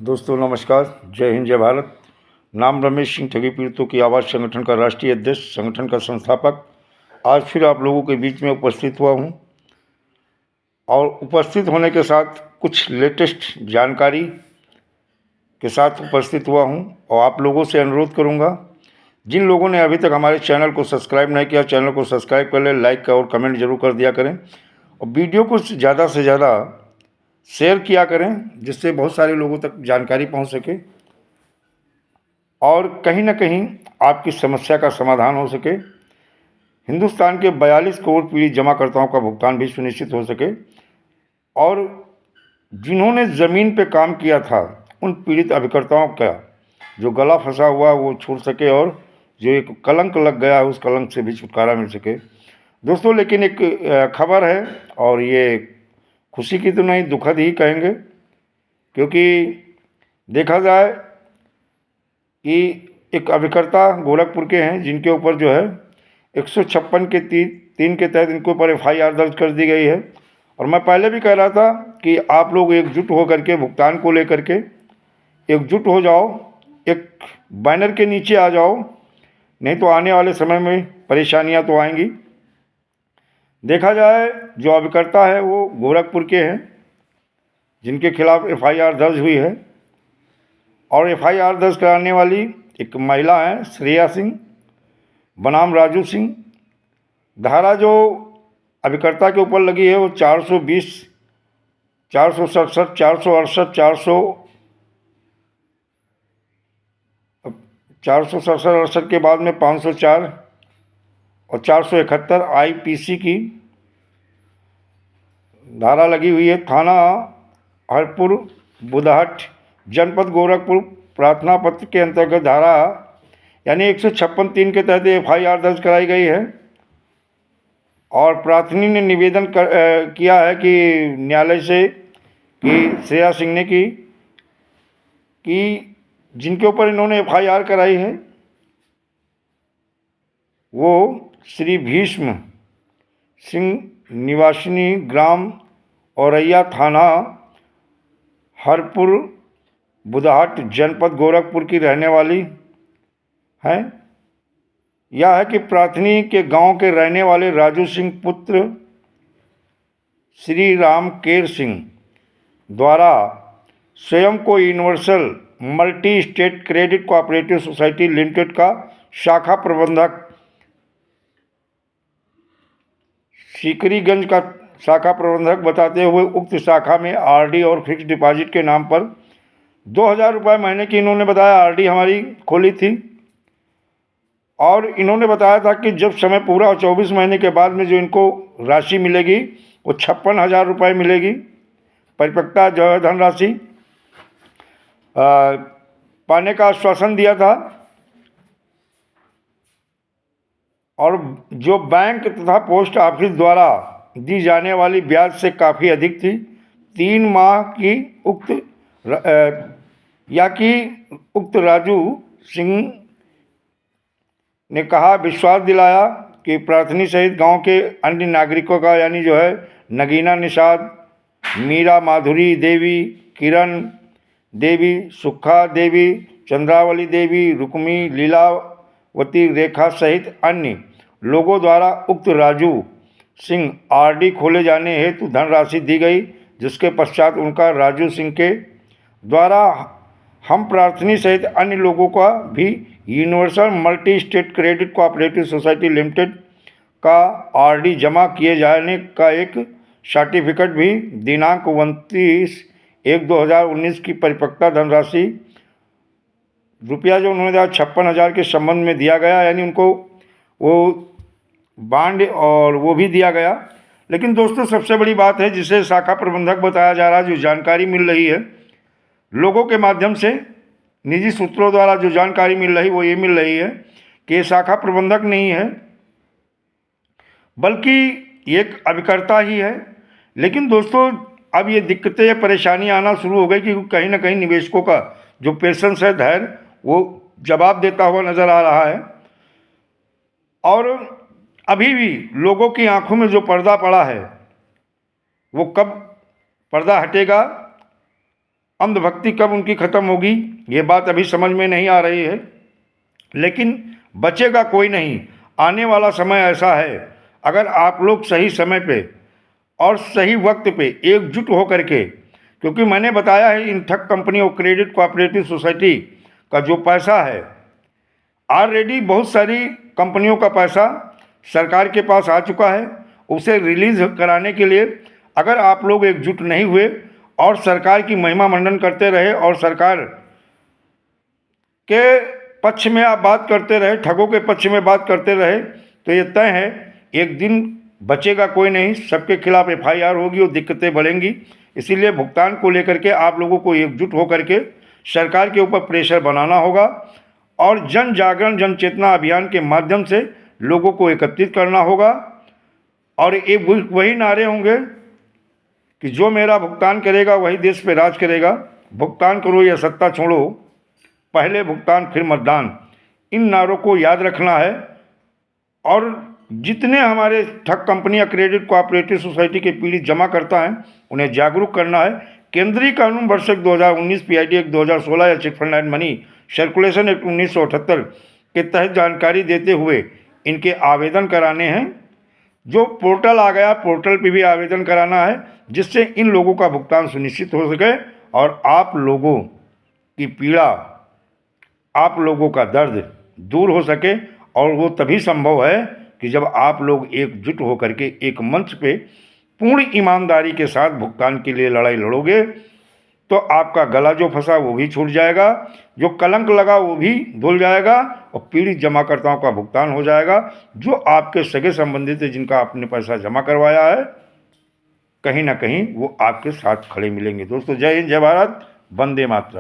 दोस्तों नमस्कार, जय हिंद जय भारत। नाम रमेश सिंह, ठगी पीड़ितों की आवाज़ संगठन का राष्ट्रीय अध्यक्ष, संगठन का संस्थापक। आज फिर आप लोगों के बीच में उपस्थित हुआ हूं और उपस्थित होने के साथ कुछ लेटेस्ट जानकारी के साथ उपस्थित हुआ हूं और आप लोगों से अनुरोध करूंगा, जिन लोगों ने अभी तक हमारे चैनल को सब्सक्राइब नहीं किया, चैनल को सब्सक्राइब कर लें, लाइक और कमेंट जरूर कर दिया करें और वीडियो को ज़्यादा से ज़्यादा शेयर किया करें, जिससे बहुत सारे लोगों तक जानकारी पहुंच सके और कहीं ना कहीं आपकी समस्या का समाधान हो सके। हिंदुस्तान के 42 करोड़ पीड़ित जमाकर्ताओं का भुगतान भी सुनिश्चित हो सके और जिन्होंने ज़मीन पे काम किया था उन पीड़ित अभिकर्ताओं का जो गला फंसा हुआ वो छूट सके और जो एक कलंक लग गया है उस कलंक से भी छुटकारा मिल सके। दोस्तों, लेकिन एक खबर है और ये खुशी की तो नहीं, दुखद ही कहेंगे, क्योंकि देखा जाए कि एक अभिकर्ता गोरखपुर के हैं जिनके ऊपर जो है 156 के 3 के तहत इनके ऊपर FIR दर्ज कर दी गई है। और मैं पहले भी कह रहा था कि आप लोग एकजुट हो करके भुगतान को लेकर के एकजुट हो जाओ, एक बैनर के नीचे आ जाओ, नहीं तो आने वाले समय में परेशानियां तो आएंगी। देखा जाए जो अभिकर्ता है वो गोरखपुर के हैं जिनके खिलाफ FIR दर्ज हुई है और FIR दर्ज कराने वाली एक महिला है श्रेया सिंह बनाम राजू सिंह। धारा जो अभिकर्ता के ऊपर लगी है वो 420, 467, 468, 467 के बाद में 504 और 471 IPC की धारा लगी हुई है। थाना हरपुर बुधहट, जनपद गोरखपुर, प्रार्थना पत्र के अंतर्गत धारा यानी 156(3) के तहत FIR दर्ज कराई गई है और प्रार्थनी ने निवेदन किया है कि न्यायालय से कि श्रेया सिंह ने कि जिनके ऊपर इन्होंने FIR कराई है वो श्री भीष्म सिंह निवासिनी ग्राम औरैया, थाना हरपुर बुधहट, जनपद गोरखपुर की रहने वाली हैं। यह है कि प्रार्थनी के गांव के रहने वाले राजू सिंह पुत्र श्री राम केर सिंह द्वारा स्वयं को universal multi state credit cooperative society limited का शाखा प्रबंधक, सीकरीगंज का शाखा प्रबंधक बताते हुए उक्त शाखा में RD और फिक्स डिपॉजिट के नाम पर 2000 रुपये महीने की इन्होंने बताया RD हमारी खोली थी और इन्होंने बताया था कि जब समय पूरा हो 24 महीने के बाद में जो इनको राशि मिलेगी वो 56,000 रुपये मिलेगी। परिपक्वता जो है धनराशि पाने का आश्वासन दिया था और जो बैंक तथा पोस्ट ऑफिस द्वारा दी जाने वाली ब्याज से काफ़ी अधिक थी। 3 माह की उक्त राजू सिंह ने कहा, विश्वास दिलाया कि प्रार्थनी सहित गांव के अन्य नागरिकों का यानी जो है नगीना निषाद, मीरा माधुरी देवी, किरण देवी, सुखा देवी, चंद्रावली देवी, रुक्मी, लीलावती, रेखा सहित अन्य लोगों द्वारा उक्त राजू सिंह RD खोले जाने हेतु धनराशि दी गई, जिसके पश्चात उनका राजू सिंह के द्वारा हम प्रार्थनी सहित अन्य लोगों का भी universal multi state credit cooperative society limited का RD जमा किए जाने का एक सर्टिफिकेट भी दिनांक 29/1/2019 की परिपक्वता धनराशि रुपया जो उन्होंने दिया 56,000 के संबंध में दिया गया, यानी उनको वो बांड और वो भी दिया गया। लेकिन दोस्तों, सबसे बड़ी बात है जिसे शाखा प्रबंधक बताया जा रहा है, जो जानकारी मिल रही है लोगों के माध्यम से, निजी सूत्रों द्वारा जो जानकारी मिल रही वो ये मिल रही है कि ये शाखा प्रबंधक नहीं है बल्कि एक अभिकर्ता ही है। लेकिन दोस्तों, अब ये दिक्कतें परेशानी आना शुरू हो गई क्योंकि कहीं ना कहीं निवेशकों का जो पेशेंस है, धैर्य, वो जवाब देता हुआ नज़र आ रहा है और अभी भी लोगों की आंखों में जो पर्दा पड़ा है वो कब पर्दा हटेगा अंधभक्ति कब उनकी ख़त्म होगी ये बात अभी समझ में नहीं आ रही है, लेकिन बचेगा कोई नहीं। आने वाला समय ऐसा है, अगर आप लोग सही समय पे और सही वक्त पे एकजुट हो करके, क्योंकि मैंने बताया है इन ठग कंपनियों क्रेडिट कोऑपरेटिव सोसाइटी का जो पैसा है, ऑलरेडी बहुत सारी कंपनियों का पैसा सरकार के पास आ चुका है। उसे रिलीज़ कराने के लिए अगर आप लोग एकजुट नहीं हुए और सरकार की महिमा मंडन करते रहे और सरकार के पक्ष में आप बात करते रहे, ठगों के पक्ष में बात करते रहे, तो ये तय है एक दिन बचेगा कोई नहीं, सबके खिलाफ FIR होगी और दिक्कतें बढ़ेंगी। इसीलिए भुगतान को लेकर के आप लोगों को एकजुट होकर के सरकार के ऊपर प्रेशर बनाना होगा और जन जागरण जन चेतना अभियान के माध्यम से लोगों को एकत्रित करना होगा। और ये वही नारे होंगे कि जो मेरा भुगतान करेगा वही देश पे राज करेगा, भुगतान करो या सत्ता छोड़ो, पहले भुगतान फिर मतदान, इन नारों को याद रखना है। और जितने हमारे ठग कंपनियां क्रेडिट कोऑपरेटिव सोसाइटी के पीड़ित जमा करता हैं उन्हें जागरूक करना है। केंद्रीय कानून वर्षक 2019 PID एक्ट 2016 या chit fund and money circulation act 1978 के तहत जानकारी देते हुए इनके आवेदन कराने हैं। जो पोर्टल आ गया, पोर्टल पे भी आवेदन कराना है, जिससे इन लोगों का भुगतान सुनिश्चित हो सके और आप लोगों की पीड़ा, आप लोगों का दर्द दूर हो सके। और वो तभी संभव है कि जब आप लोग एकजुट होकर के एक मंच पे पूर्ण ईमानदारी के साथ भुगतान के लिए लड़ाई लड़ोगे, तो आपका गला जो फंसा वो भी छूट जाएगा, जो कलंक लगा वो भी धुल जाएगा और पीड़ित जमाकर्ताओं का भुगतान हो जाएगा। जो आपके सगे संबंधित है, जिनका आपने पैसा जमा करवाया है, कहीं ना कहीं वो आपके साथ खड़े मिलेंगे। दोस्तों, जय हिंद, जय भारत, वंदे मातरम।